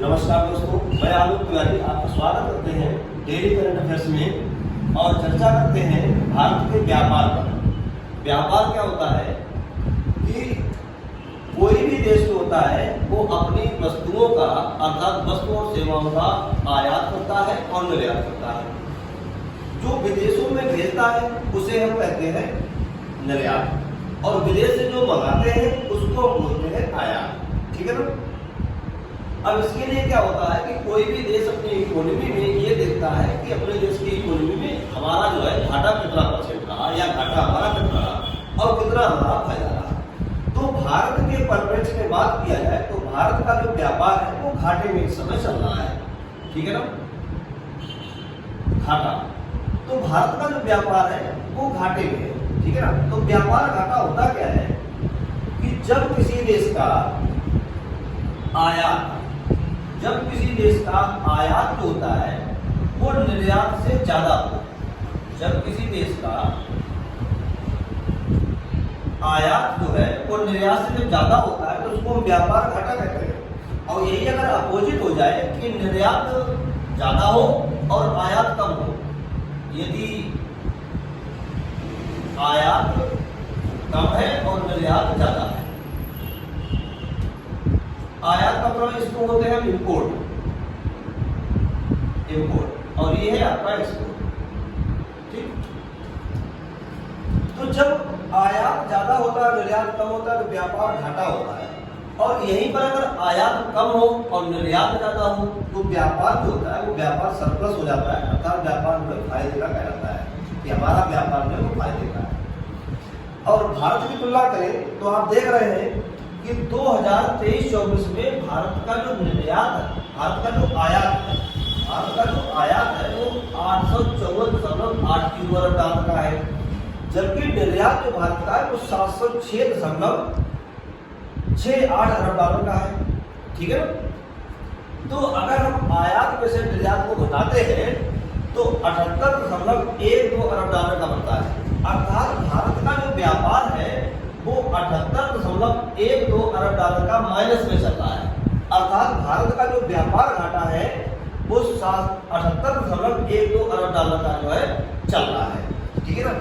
नमस्कार दोस्तों, मैं आलोक तिवारी आपका स्वागत करते हैं डेली करंट अफेयर्स में और चर्चा करते हैं भारत के व्यापार पर। व्यापार क्या होता है कि कोई भी देश जो होता है वो अपनी वस्तुओं का अर्थात वस्तु और सेवाओं का आयात करता है और निर्यात करता है। जो विदेशों में भेजता है उसे हम कहते हैं निर्यात और विदेश से जो मंगाते हैं उसको बोलते हैं आयात। ठीक है ना। अब इसके लिए क्या होता है कि कोई भी देश अपनी इकोनॉमी में ये देखता है कि अपने देश की इकोनॉमी में हमारा जो है घाटा कितना परसेंट रहा या घाटा हमारा कितना रहा और कितना हमारा फायदा रहा। तो भारत के परिप्रेक्ष्य में बात किया जाए तो भारत का जो व्यापार है वो घाटे में इस समय चल रहा है। ठीक है ना, घाटा। तो भारत का जो व्यापार है वो घाटे में है। ठीक है ना। तो व्यापार घाटा होता क्या है कि जब किसी देश का आयात जो होता है वो निर्यात से ज्यादा हो। जब किसी देश का आयात जो है वो निर्यात से जब ज्यादा होता है तो उसको हम व्यापार घाटा कहते हैं। और यही अगर अपोजिट हो जाए कि निर्यात ज्यादा हो और आयात कम हो, यदि आयात कम है और निर्यात ज्यादा है, आयात का मतलब इसको बोलते हैं इंपोर्ट और ये है आपका एक्सपोर्ट। ठीक। तो जब आयात ज्यादा होता है निर्यात कम होता है तो व्यापार घाटा होता है। और यहीं पर अगर आयात कम हो और निर्यात ज्यादा हो तो व्यापार जो होता है वो व्यापार सरप्लस हो जाता है, अर्थात व्यापार में फायदे का कहलाता है कि हमारा व्यापार में वो फायदे का है। और भारत की तुलना करें तो आप देख रहे हैं कि 2023-24 में भारत का जो निर्यात है, भारत का जो आयात है वो 854.8 अरब डॉलर का है, जबकि निर्यात जो भारत का है वो 706.68 अरब डॉलर का है। ठीक है ना। तो अगर हम आयात में से निर्यात को घटाते हैं तो 78.12 अरब डॉलर का बनता है। अर्थात भारत का जो व्यापार है वो 78.12 अरब डॉलर का माइनस में चल रहा है। अर्थात भारत का जो व्यापार घाटा है वो 78.12 अरब डॉलर का जो है चल रहा है। ठीक है ना।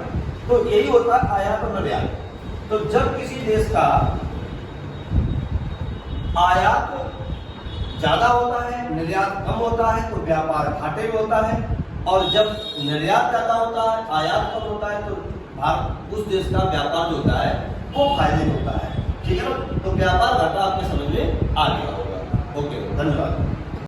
तो यही होता है आयात और निर्यात। तो जब किसी देश का आयात ज्यादा होता है निर्यात कम होता है तो व्यापार घाटे में होता है, और जब निर्यात ज्यादा होता है आयात कम होता है तो भारत उस देश का व्यापार जो होता है वो फायदे में होता है। ठीक है ना। तो व्यापार घाटा आपके समझ में आ गया होगा। ओके, धन्यवाद।